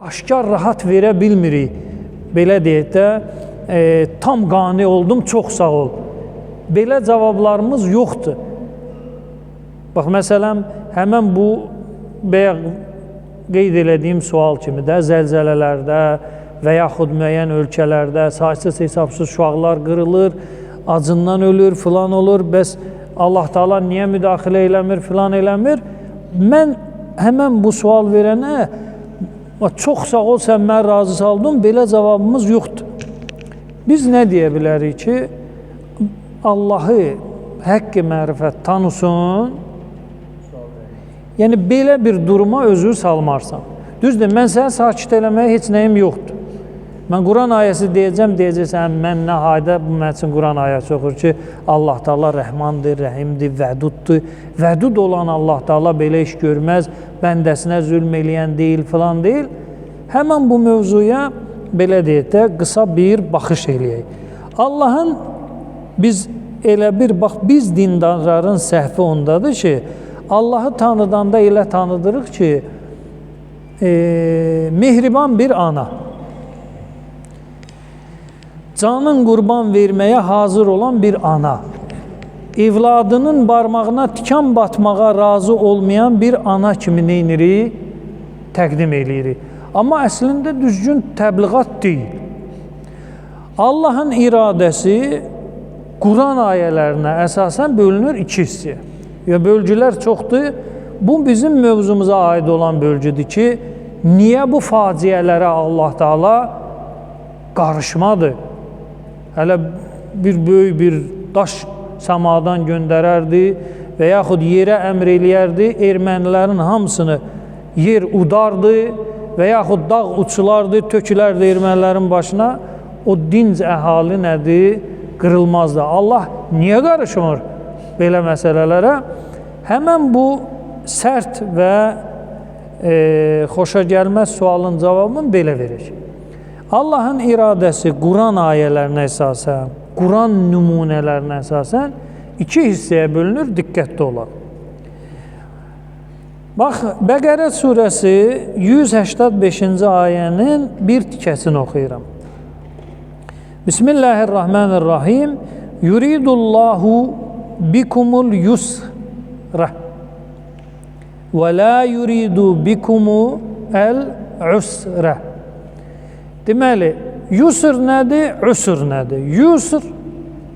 aşkar rahat verə bilmirik. Belə deyək də, tam qane oldum, çox sağ ol. Belə cavablarımız yoxdur. Bax, məsələn, həmən bu bayaq qeyd elədiyim sual kimi də zəlzələlərdə və yaxud müəyyən ölkələrdə saysız hesabsız uşaqlar qırılır, acından ölür, filan olur. Bəs Allah Taala niyə müdaxilə eləmir, filan eləmir? Mən həmən bu sual verənə çox sağ ol, sən mən razı saldın, belə cavabımız yoxdur. Biz nə deyə bilərik ki, Allahı həqqi mərifət tanısın, yəni belə bir duruma özü salmarsan. Düzdür, mən səni sakit eləməyə heç nəyim yoxdur. Mən Quran ayəsi deyəcəksən, mən nə hayda bu mənim üçün Quran ayəsi oxur ki, Allah Taala Rəhmandır, Rəhimdir, Vəduddur. Vədud olan Allah Taala belə iş görməz, bəndəsinə zülm eləyən deyil, filan deyil. Həmən bu mövzuya belə deyək də qısa bir baxış eləyək. Allahın biz elə bir, bax, biz dindarların səhvi ondadır ki, Allahı tanıdanda elə tanıdırıq ki, mehriban bir ana, canın qurban verməyə hazır olan bir ana, evladının barmağına tikan batmağa razı olmayan bir ana kimi neynirik? Təqdim eləyirik. Amma əslində düzgün təbliğat deyil. Allahın iradəsi Quran ayələrinə əsasən bölünür iki hissəyə. Bölgülər çoxdur. Bu bizim mövzumuza aid olan bölgüdür ki, niyə bu faciələrə Allah Taala qarışmadı? Hələ bir böyük bir daş səmadan göndərərdi və yaxud yerə əmr eləyərdi, ermənilərin hamısını yer udardı və yaxud dağ uçulardı, tökülərdi ermənilərin başına, o dinc əhali nədir? Qırılmazdı. Allah niyə qarışmır belə məsələlərə? Həmən bu sərt və xoşa gəlməz sualın cavabını belə verir. Allahın iradəsi Quran ayələrinə əsasən, Quran nümunələrinə əsasən iki hissəyə bölünür, diqqətli olaq. Bax, Bəqərə surəsi 185-ci ayənin bir tikəsini oxuyuram. Bismillahirrahmanirrahim. Yuridullahu bikumul yusra və la yuridu bikumu el-usra. Deməli, yusr nədir, usr nədir? Yusr,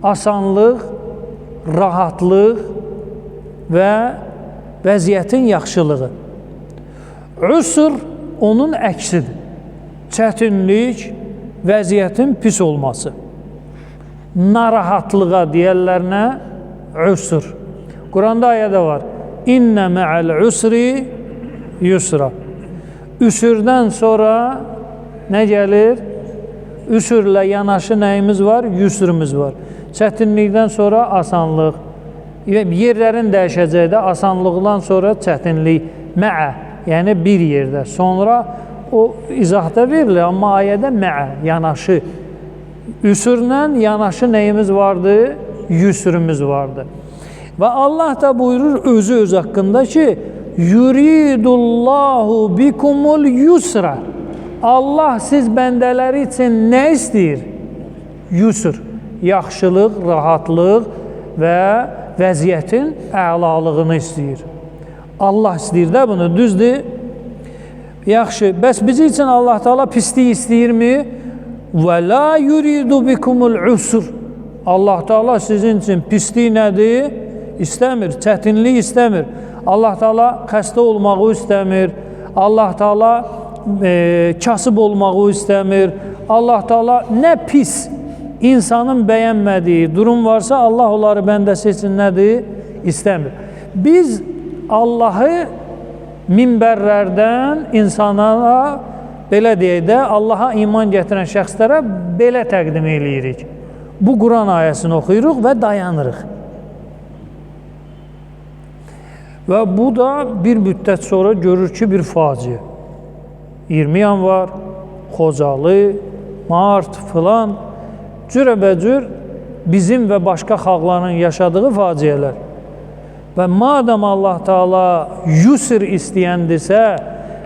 asanlıq, rahatlıq və vəziyyətin yaxşılığı. Usr onun əksidir. Çətinlik, vəziyyətin pis olması. Narahatlığa deyərlər nə? Usr. Quranda ayədə var. İnnə mə'əl usri yusra. Üsürdən sonra nə gəlir? Üsürlə yanaşı nəyimiz var? Yusrumuz var. Çətinlikdən sonra asanlıq. Yerlərin dəyişəcəyi də asanlıqdan sonra çətinlik. Mə'ə, yəni bir yerdə. Sonra o izahda verilir, amma ayədə mə'ə, yanaşı. Üsürlə yanaşı nəyimiz vardı? Yusrumuz vardı. Və Allah da buyurur öz haqqında ki, yuridullahu bikumul yusra. Allah siz bəndələri üçün nə istəyir? Yusr, yaxşılıq, rahatlıq və vəziyyətin əlalığını istəyir. Allah istəyir də bunu, düzdür? Yaxşı, bəs bizi üçün Allah Taala pislik istəyirmi? Və la yuridu bikumul usr. Allah Taala sizin üçün pislik nədir? İstəmir, çətinlik istəmir. Allah Taala xəstə olmağı istəmir. Allah Taala kasıb olmağı istəmir. Allah Taala nə pis insanın bəyənmədiyi durum varsa Allah onları bəndəsi üçün nədir? İstəmir. Biz Allahı minbərlərdən insanlara, belə deyək də, Allaha iman gətirən şəxslərə belə təqdim eləyirik. Bu Quran ayəsini oxuyuruq və dayanırıq. Və bu da bir müddət sonra görür ki, bir faciə. 20 yanvar, Xocalı, Mart, filan, cürəbəcür bizim və başqa xalqların yaşadığı faciələr. Və madəm Allah Taala yusr istəyəndirsə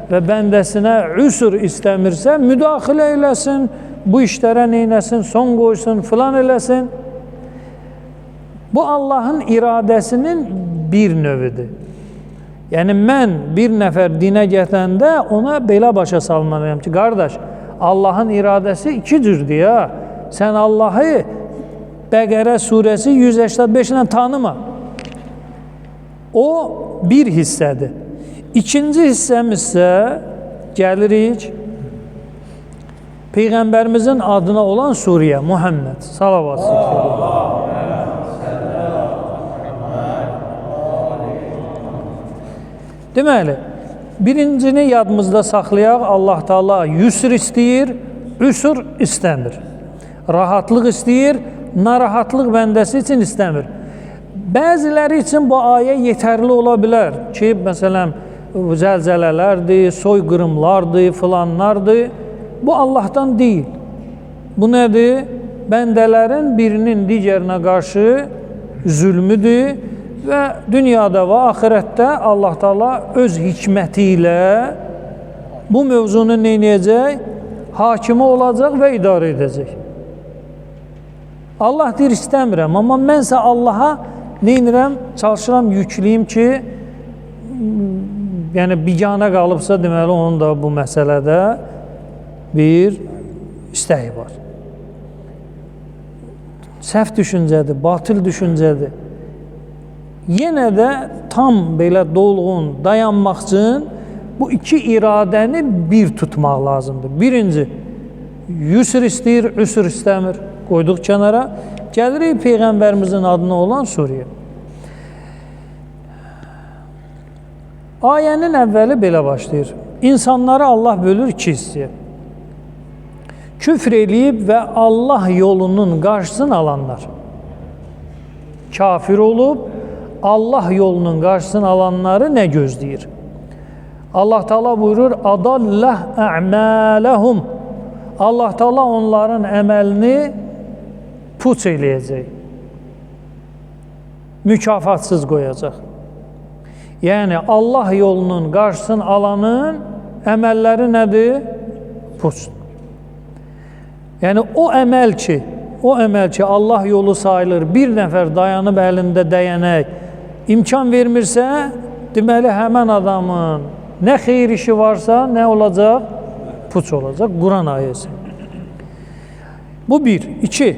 və bəndəsinə üsür istəmirsə, müdaxilə eləsin, bu işlərə neynəsin, son qoysun, filan eləsin. Bu Allahın iradəsinin bir növüdür. Yəni, mən bir nəfər dinə gətəndə ona belə başa salmalıyam ki, qardaş, Allahın iradəsi iki cürdür ya. Sən Allahı Bəqərə surəsi 185 ilə tanıma. O bir hissədir. İkinci hissəmiz isə gəlirik Peyğəmbərimizin adına olan surəyə, Muhammed. Salavat deməli, birincini yadımızda saxlayaq, Allah Teala yusr istəyir, üsür istəmir. Rahatlıq istəyir, narahatlıq bəndəsi üçün istəmir. Bəziləri üçün bu ayə yetərli ola bilər ki, məsələn, zəlzələlərdir, soyqırımlardır, filanlardır. Bu Allahdan deyil. Bu nədir? Bəndələrin birinin digərinə qarşı zülmüdür və dünyada və axirətdə Allah Teala öz hikməti ilə bu mövzunu neynəyəcək? Hakimi olacaq və idarə edəcək. Allah deyir, istəmirəm, amma mənsə Allaha neynirəm? Çalışıram, yükləyim ki, yəni biganə qalıbsa, deməli, onun da bu məsələdə bir istəyi var. Səhv düşüncədir, batıl düşüncədir. Yenə də tam belə dolğun dayanmaq üçün bu iki iradəni bir tutmaq lazımdır. Birinci, yusr istəyir, üsr istəmir. Qoyduq kənara. Gəlirik Peyğəmbərimizin adına olan surəyə. Ayənin əvvəli belə başlayır. İnsanları Allah bölür iki hissəyə. Küfr eləyib və Allah yolunun qarşısını alanlar. Kafir olub, Allah yolunun qarşısını alanları nə gözləyir? Allah Teala buyurur, adallah a'malahum. Allah Teala onların əməlini puç eləyəcək. Mükafatsız qoyacaq. Yəni, Allah yolunun qarşısını alanın əməlləri nədir? Puçdur. Yəni, o əməl ki, Allah yolu sayılır, bir nəfər dayanıb əlində dəyənək, imkan vermirsə, deməli, həmən adamın nə xeyir işi varsa, nə olacaq? Puç olacaq. Quran ayəsi. Bu bir. İki,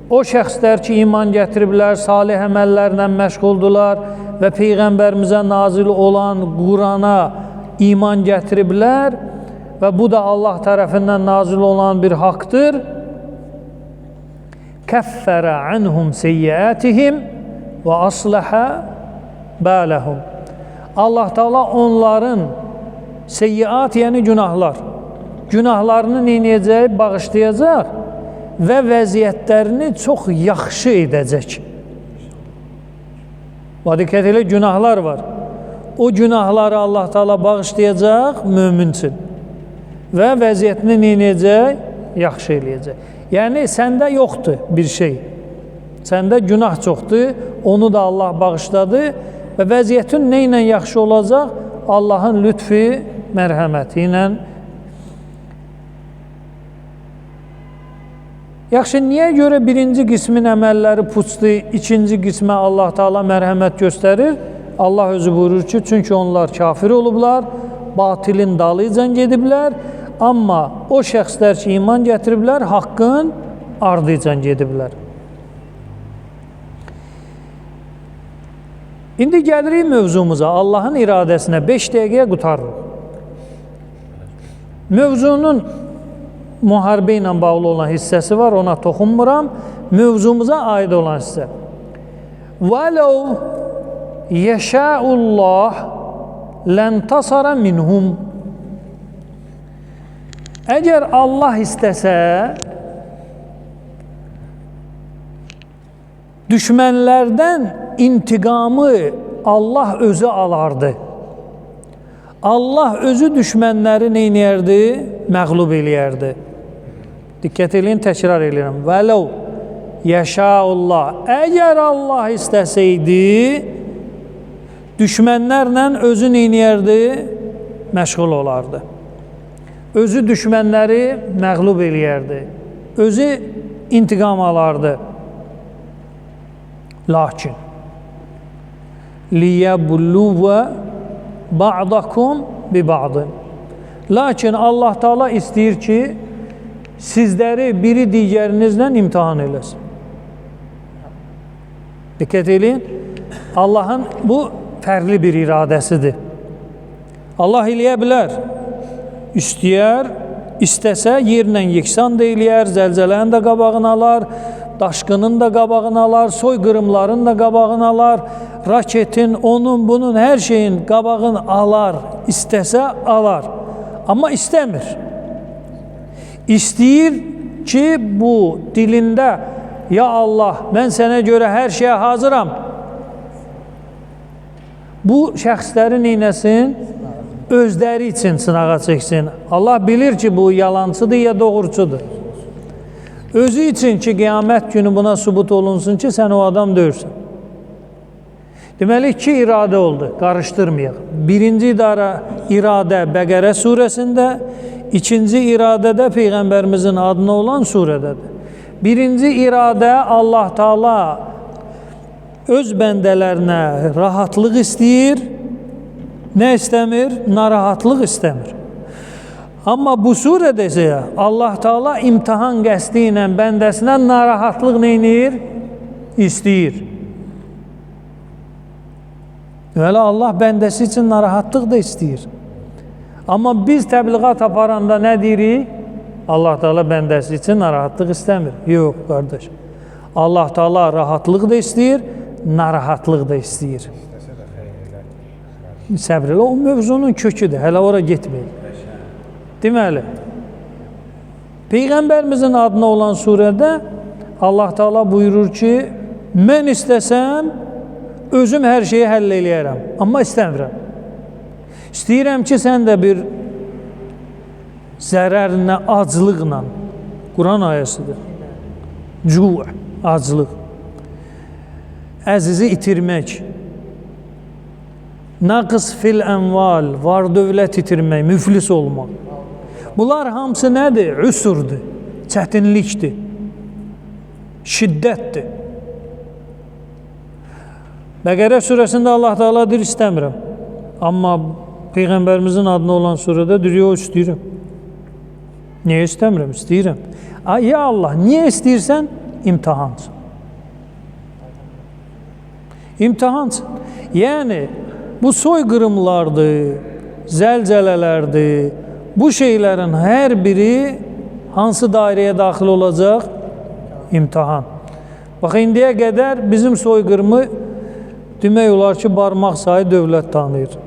o şəxslər ki, iman gətiriblər, salih əməllərlə məşğuldular və Peyğəmbərimizə nazil olan Qurana iman gətiriblər və bu da Allah tərəfindən nazil olan bir haqdır. Kəffərə anhum seyyiətihim və asləhə bələhum. Allah Teala onların seyyiat, yəni günahlarını neynəyəcək? Bağışlayacaq və vəziyyətlərini çox yaxşı edəcək. Diqqət elə, günahlar var. O günahları Allah Teala bağışlayacaq mömin üçün və vəziyyətini neynəyəcək? Yaxşı eləyəcək. Yəni, səndə yoxdur bir şey. Səndə günah çoxdur, onu da Allah bağışladı və vəziyyətin nə ilə yaxşı olacaq? Allahın lütfi, mərhəməti ilə. Yaxşı, niyə görə birinci qismin əməlləri puçdur, ikinci qismə Allah Teala mərhəmət göstərir? Allah özü buyurur ki, çünki onlar kafir olublar, batilin dalıca gediblər, amma o şəxslər ki, iman gətiriblər, haqqın ardıca gediblər. İndi gəlirik mövzumuza, Allahın iradəsinə 5 dəqiqəyə qutarırıq. Mövzunun müharibə ilə bağlı olan hissəsi var, ona toxunmuram. Mövzumuza aid olan hissə. وَلَوْ يَشَاءُ اللّٰهِ لَنْتَصَرَ مِنْهُمْ. Əgər Allah istəsə, düşmənlərdən intiqamı Allah özü alardı. Allah özü düşmənləri neynəyərdi? Məğlub eləyərdi. Diqqət eləyin, təkrar eləyirəm. Vələv yəşəullah. Əgər Allah istəsəydi, düşmənlərlə özü neynəyərdi? məşğul olardı. Özü düşmənləri məğlub eləyərdi. Özü intiqam alardı. Lakin liyəbluvə ba'dakum bi ba'din. Lakin Allah Teala istəyir ki, sizləri biri digərinizlə imtihan eləsin. Diqqət eləyin. Allahın bu fərqli bir iradəsidir. Allah eləyə bilər. İstəyər, istəsə yerlə yeksan da eləyər, zəlzələnin də qabağını alar, daşqının da qabağını alar, soyqırımların da qabağını alar, raketin, onun, bunun, hər şeyin qabağını alar, istəsə alar. Amma istəmir. İstəyir ki, bu dilində, ya Allah, mən sənə görə hər şeyə hazıram. Bu şəxsləri neynəsin? Özləri üçün sınağa çəksin. Allah bilir ki, bu yalancıdır ya doğrucudur. Özü üçün ki, qiyamət günü buna sübut olunsun ki, sən o adam deyirsən. Deməli, iki iradə oldu, qarışdırmayaq. Birinci iradə Bəqərə surəsində, ikinci iradə də Peyğəmbərimizin adına olan surədədir. Birinci iradə Allah Teala öz bəndələrinə rahatlıq istəyir, nə istəmir? Narahatlıq istəmir. Amma bu surədə isə Allah Teala imtihan qəsdi ilə bəndəsinə narahatlıq neynir? İstəyir. Deməli, Allah bəndəsi üçün narahatlıq da istəyir. Amma biz təbliğat aparanda nə deyirik? Allah Teala bəndəsi üçün narahatlıq istəmir. Yox, qardaş. Allah Teala rahatlıq da istəyir, narahatlıq da istəyir. Səbr elə, o mövzunun köküdür, hələ ora getməyin. Deməli, Peyğəmbərimizin adına olan surədə Allah Teala buyurur ki, mən istəsəm, özüm hər şeyi həll eləyərəm, amma istəmirəm. İstəyirəm ki, sən də bir zərərlə, aclıqla, Quran ayəsidir, cu' aclıq, əzizi itirmək, naqs fil ənval, var dövlət itirmək, müflis olmaq. Bunlar hamısı nədir? Üsurdur, çətinlikdir, şiddətdir. Bəqərə surəsində Allah Teala deyir, istəmirəm. Amma Peyğəmbərimizin adına olan surədə deyir, yox, istəyirəm. Niyə istəmirəm? İstəyirəm. Ya Allah, niyə istəyirsən? İmtihansın. İmtihansın. Yəni, bu soyqırımlardır, zəlzələlərdir, bu şeylərin hər biri hansı dairəyə daxil olacaq? İmtihan. Bax, indiyə qədər bizim soyqırımı demək olar ki, barmaq sayı dövlət tanıyır.